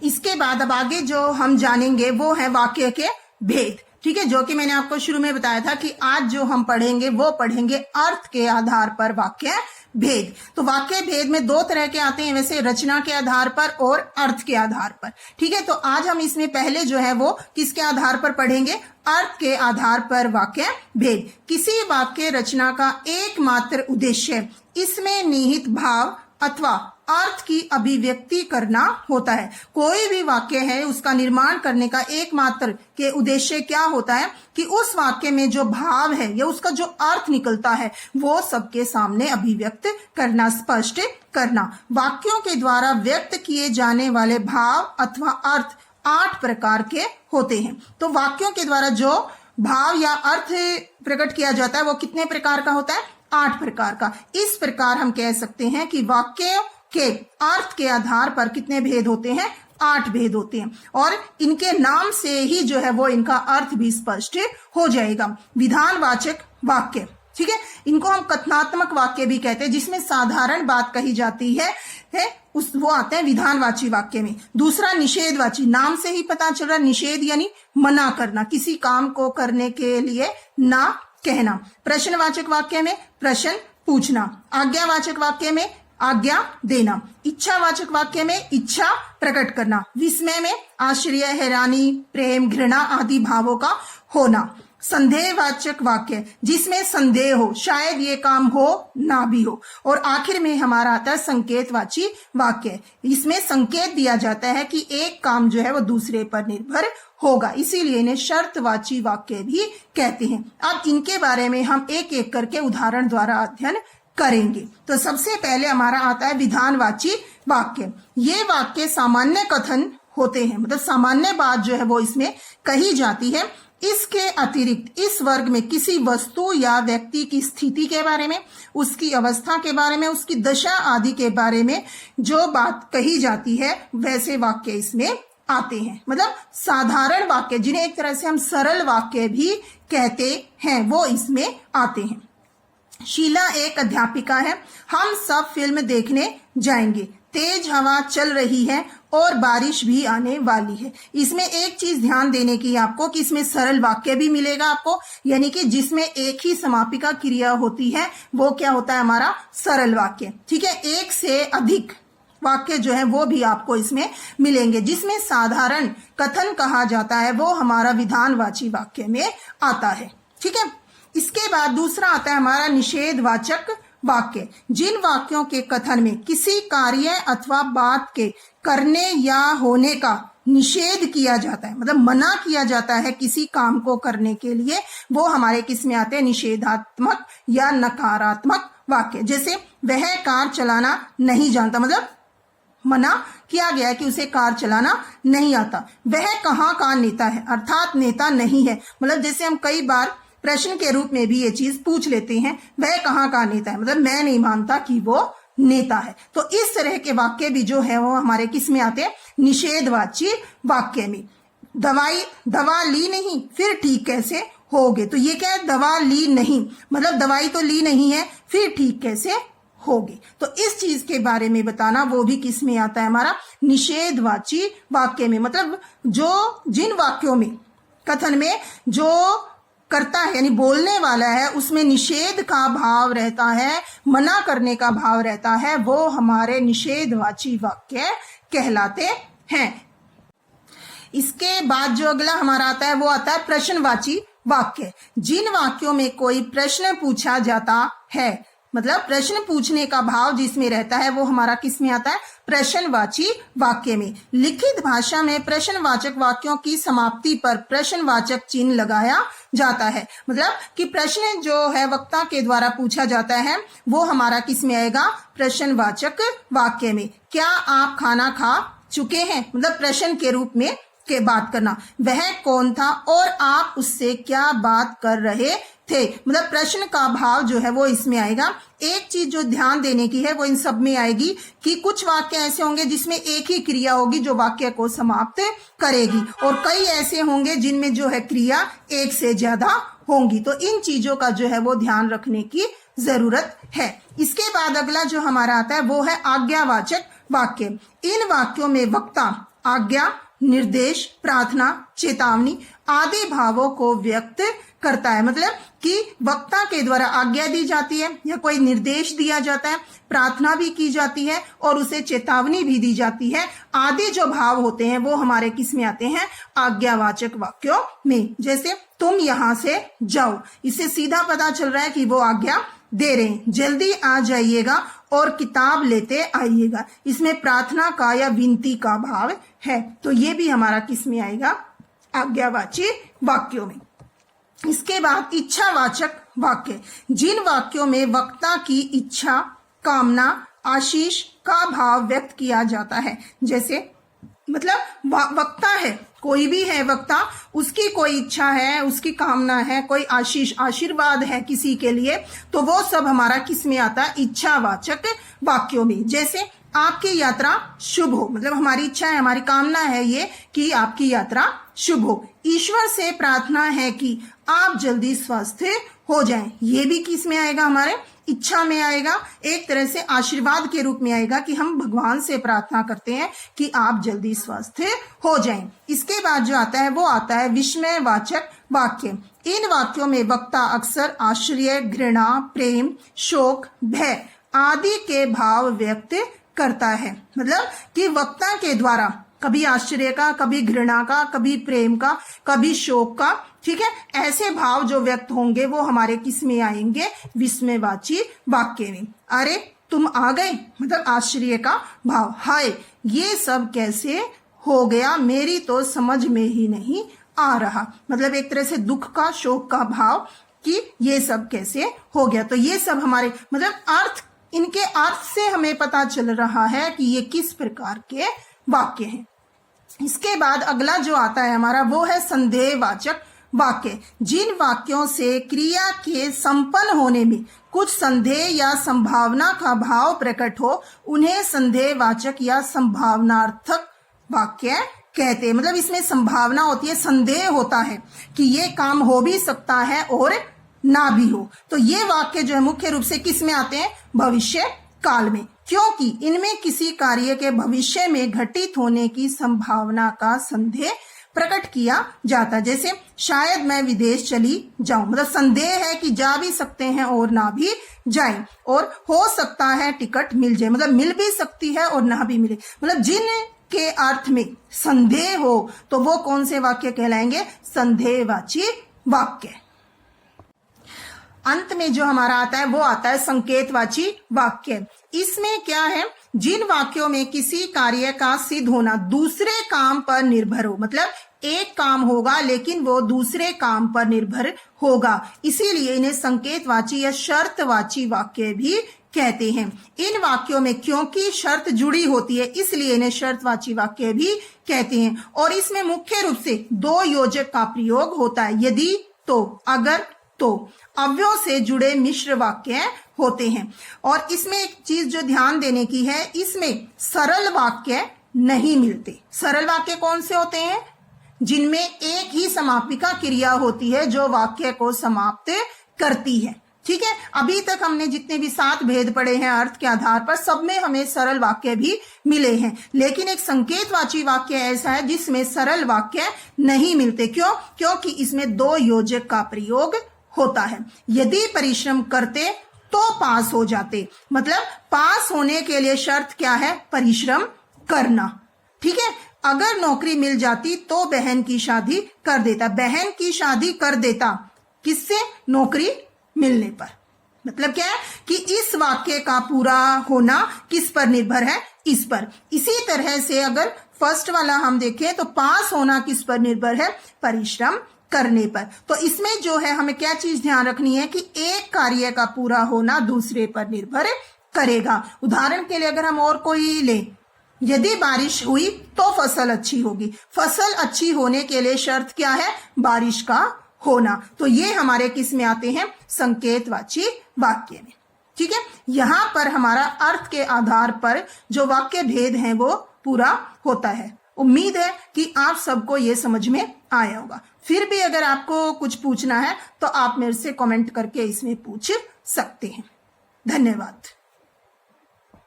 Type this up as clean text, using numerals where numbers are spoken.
इसके बाद अब आगे जो हम जानेंगे वो है वाक्य के भेद। ठीक है, जो कि मैंने आपको शुरू में बताया था कि आज जो हम पढ़ेंगे वो पढ़ेंगे अर्थ के आधार पर वाक्य भेद। तो वाक्य भेद में दो तरह के आते हैं वैसे, रचना के आधार पर और अर्थ के आधार पर। ठीक है, तो आज हम इसमें पहले जो है वो किसके आधार पर पढ़ेंगे, अर्थ के आधार पर वाक्य भेद। किसी वाक्य रचना का एकमात्र उद्देश्य इसमें निहित भाव अथवा अर्थ की अभिव्यक्ति करना होता है। कोई भी वाक्य है उसका निर्माण करने का एकमात्र के उद्देश्य क्या होता है कि उस वाक्य में जो भाव है या उसका जो अर्थ निकलता है वो सबके सामने अभिव्यक्त करना, स्पष्ट करना। वाक्यों के द्वारा व्यक्त किए जाने वाले भाव अथवा अर्थ 8 प्रकार के होते हैं। तो वाक्यों के द्वारा जो भाव या अर्थ प्रकट किया जाता है वो कितने प्रकार का होता है, 8 प्रकार का। इस प्रकार हम कह सकते हैं कि वाक्य के अर्थ के आधार पर कितने भेद होते हैं, 8 भेद होते हैं। और इनके नाम से ही जो है वो इनका अर्थ भी स्पष्ट हो जाएगा। विधानवाचक वाक्य, ठीक है, इनको हम कथनात्मक वाक्य भी कहते हैं, जिसमें साधारण बात कही जाती है वो आते हैं विधानवाची वाक्य में। दूसरा निषेधवाची, नाम से ही पता चल रहा है, निषेध यानी मना करना, किसी काम को करने के लिए ना कहना। प्रश्नवाचक वाक्य में प्रश्न पूछना, आज्ञावाचक वाक्य में आज्ञा देना, इच्छावाचक वाक्य में इच्छा प्रकट करना, विस्मय में आश्चर्य, हैरानी, प्रेम, घृणा आदि भावों का होना। संदेहवाचक वाक्य, जिसमें संदेह हो, शायद ये काम हो ना भी हो। और आखिर में हमारा आता है संकेतवाची वाक्य, इसमें संकेत दिया जाता है कि एक काम जो है वो दूसरे पर निर्भर होगा, इसीलिए इन्हें शर्तवाची वाक्य भी कहते हैं। अब इनके बारे में हम एक एक करके उदाहरण द्वारा अध्ययन करेंगे। तो सबसे पहले हमारा आता है विधानवाची वाक्य। ये वाक्य सामान्य कथन होते हैं, मतलब सामान्य बात जो है वो इसमें कही जाती है। इसके अतिरिक्त इस वर्ग में किसी वस्तु या व्यक्ति की स्थिति के बारे में, उसकी अवस्था के बारे में, उसकी दशा आदि के बारे में जो बात कही जाती है वैसे वाक्य इसमें आते हैं। मतलब साधारण वाक्य, जिन्हें एक तरह से हम सरल वाक्य भी कहते हैं, वो इसमें आते हैं। शीला एक अध्यापिका है। हम सब फिल्म देखने जाएंगे। तेज हवा चल रही है और बारिश भी आने वाली है। इसमें एक चीज ध्यान देने की आपको कि इसमें सरल वाक्य भी मिलेगा आपको, यानी कि जिसमें एक ही समापिका क्रिया होती है वो क्या होता है, हमारा सरल वाक्य। ठीक है, एक से अधिक वाक्य जो है वो भी आपको इसमें मिलेंगे। जिसमें साधारण कथन कहा जाता है वो हमारा विधानवाची वाक्य में आता है। ठीक है, इसके बाद दूसरा आता है हमारा निषेधवाचक वाक्य। जिन वाक्यों के कथन में किसी कार्य अथवा बात के करने या होने का निषेध किया जाता है, मतलब मना किया जाता है किसी काम को करने के लिए, वो हमारे किस में आते हैं, निषेधात्मक या नकारात्मक वाक्य। जैसे वह कार चलाना नहीं जानता, मतलब मना किया गया है कि उसे कार चलाना नहीं आता। वह कहाँ का नेता है, अर्थात नेता नहीं है। मतलब जैसे हम कई बार प्रश्न के रूप में भी ये चीज पूछ लेते हैं, वह कहाँ का नेता है, मतलब मैं नहीं मानता कि वो नेता है। तो इस तरह के वाक्य भी जो है वो हमारे किस में आते हैं, निषेधवाची वाक्य में। दवा ली नहीं फिर ठीक कैसे होगे, तो ये क्या है, दवा ली नहीं, मतलब दवाई तो ली नहीं है, फिर ठीक कैसे होगे। तो इस चीज के बारे में बताना वो भी किस में आता है, हमारा निषेधवाची वाक्य में। मतलब जो जिन वाक्यों में कथन में जो करता है यानी बोलने वाला है उसमें निषेध का भाव रहता है, मना करने का भाव रहता है, वो हमारे निषेधवाची वाक्य कहलाते हैं। इसके बाद जो अगला हमारा आता है वो आता है प्रश्नवाची वाक्य। जिन वाक्यों में कोई प्रश्न पूछा जाता है, मतलब प्रश्न पूछने का भाव जिसमें रहता है वो हमारा किस में आता है, प्रश्नवाची वाक्य में। लिखित भाषा में प्रश्नवाचक वाक्यों की समाप्ति पर प्रश्नवाचक चिन्ह लगाया जाता है। मतलब कि प्रश्न जो है वक्ता के द्वारा पूछा जाता है वो हमारा किस में आएगा, प्रश्नवाचक वाक्य में। क्या आप खाना खा चुके हैं, मतलब प्रश्न के रूप में के बात करना। वह कौन था और आप उससे क्या बात कर रहे थे, मतलब प्रश्न का भाव जो है वो इसमें आएगा। एक चीज जो ध्यान देने की है वो इन सब में आएगी कि कुछ वाक्य ऐसे होंगे जिसमें एक ही क्रिया होगी जो वाक्य को समाप्त करेगी, और कई ऐसे होंगे जिनमें जो है क्रिया एक से ज्यादा होंगी। तो इन चीजों का जो है वो ध्यान रखने की जरूरत है। इसके बाद अगला जो हमारा आता है वो है आज्ञावाचक वाक्य। इन वाक्यों में वक्ता आज्ञा, निर्देश, प्रार्थना, चेतावनी आदि भावों को व्यक्त करता है। मतलब कि वक्ता के द्वारा आज्ञा दी जाती है या कोई निर्देश दिया जाता है, प्रार्थना भी की जाती है और उसे चेतावनी भी दी जाती है। आदि जो भाव होते हैं वो हमारे किस में आते हैं? आज्ञावाचक वाक्यों में। जैसे तुम यहां से जाओ, इससे सीधा पता चल रहा है कि वो आज्ञा दे रहे हैं। जल्दी आ जाइएगा और किताब लेते आइएगा, इसमें प्रार्थना का या विनती का भाव है। तो ये भी हमारा किस में आएगा? आज्ञावाची वाक्यों में। इसके बाद इच्छावाचक वाक्य, जिन वाक्यों में वक्ता की इच्छा, कामना, आशीष का भाव व्यक्त किया जाता है। जैसे मतलब वक्ता है, कोई भी है वक्ता, उसकी कोई इच्छा है, उसकी कामना है, कोई आशीष आशीर्वाद है किसी के लिए, तो वो सब हमारा किस में आता है? इच्छावाचक वाक्यों में। जैसे आपकी यात्रा शुभ हो, मतलब हमारी इच्छा है, हमारी कामना है ये कि आपकी यात्रा शुभ हो। ईश्वर से प्रार्थना है कि आप जल्दी स्वस्थ हो जाएं, ये भी किस में आएगा? हमारे इच्छा में आएगा। एक तरह से आशीर्वाद के रूप में आएगा कि हम भगवान से प्रार्थना करते हैं कि आप जल्दी स्वस्थ हो जाएं। इसके बाद जो आता है वो आता है विस्मयवाचक वाक्य। इन वाक्यों में वक्ता अक्सर आश्चर्य, घृणा, प्रेम, शोक, भय आदि के भाव व्यक्त करता है। मतलब कि वक्ता के द्वारा कभी आश्चर्य का, कभी घृणा का, कभी प्रेम का, कभी शोक का, ठीक है, ऐसे भाव जो व्यक्त होंगे वो हमारे किस में आएंगे? विस्मयवाची वाक्य में। अरे तुम आ गए, मतलब आश्चर्य का भाव, हाय ये सब कैसे हो गया, मेरी तो समझ में ही नहीं आ रहा। मतलब एक तरह से दुख का, शोक का भाव कि ये सब कैसे हो गया। तो ये सब हमारे मतलब अर्थ, इनके अर्थ से हमें पता चल रहा है कि ये किस प्रकार के वाक्य हैं। इसके बाद अगला जो आता है हमारा वो है संदेहवाचक वाक्य। जिन वाक्यों से क्रिया के संपन्न होने में कुछ संदेह या संभावना का भाव प्रकट हो, उन्हें संदेहवाचक या संभावनार्थक वाक्य कहते हैं। मतलब इसमें संभावना होती है, संदेह होता है कि ये काम हो भी सकता है और ना भी हो। तो ये वाक्य जो है मुख्य रूप से किस में आते हैं? भविष्य काल में, क्योंकि इनमें किसी कार्य के भविष्य में घटित होने की संभावना का संदेह प्रकट किया जाता है। जैसे शायद मैं विदेश चली जाऊं, मतलब संदेह है कि जा भी सकते हैं और ना भी जाएं, और हो सकता है टिकट मिल जाए, मतलब मिल भी सकती है और ना भी मिले। मतलब जिन के अर्थ में संदेह हो तो वो कौन से वाक्य कहलाएंगे? संदेहवाची वाक्य। अंत में जो हमारा आता है वो आता है संकेतवाची वाक्य। इसमें क्या है? जिन वाक्यों में किसी कार्य का सिद्ध होना दूसरे काम पर निर्भर हो, मतलब एक काम होगा लेकिन वो दूसरे काम पर निर्भर होगा, इसीलिए इन्हें संकेतवाची या शर्तवाची वाक्य भी कहते हैं। इन वाक्यों में क्योंकि शर्त जुड़ी होती है इसलिए इन्हें शर्तवाची वाक्य भी कहते हैं। और इसमें मुख्य रूप से दो योजक का प्रयोग होता है, यदि, तो, अगर, तो अव्ययों से जुड़े मिश्र वाक्य होते हैं। और इसमें एक चीज जो ध्यान देने की है, इसमें सरल वाक्य नहीं मिलते। सरल वाक्य कौन से होते हैं? जिनमें एक ही समापिका क्रिया होती है जो वाक्य को समाप्त करती है। ठीक है, अभी तक हमने जितने भी 7 भेद पढ़े हैं अर्थ के आधार पर, सब में हमें सरल वाक्य भी मिले हैं, लेकिन एक संकेतवाची वाक्य ऐसा है जिसमें सरल वाक्य नहीं मिलते। क्यों? क्योंकि इसमें दो योजक का प्रयोग होता है। यदि परिश्रम करते तो पास हो जाते, मतलब पास होने के लिए शर्त क्या है? परिश्रम करना। ठीक है, अगर नौकरी मिल जाती तो बहन की शादी कर देता। बहन की शादी कर देता किससे? नौकरी मिलने पर। मतलब क्या है कि इस वाक्य का पूरा होना किस पर निर्भर है? इस पर। इसी तरह से अगर फर्स्ट वाला हम देखें तो पास होना किस पर निर्भर है? परिश्रम करने पर। तो इसमें जो है हमें क्या चीज ध्यान रखनी है कि एक कार्य का पूरा होना दूसरे पर निर्भर करेगा। उदाहरण के लिए अगर हम और कोई ले, यदि बारिश हुई तो फसल अच्छी होगी। फसल अच्छी होने के लिए शर्त क्या है? बारिश का होना। तो ये हमारे किस में आते हैं? संकेतवाची वाक्य में। ठीक है, यहां पर हमारा अर्थ के आधार पर जो वाक्य भेद है वो पूरा होता है। उम्मीद है कि आप सबको ये समझ में आया होगा। फिर भी अगर आपको कुछ पूछना है तो आप मेरे से कमेंट करके इसमें पूछ सकते हैं। धन्यवाद।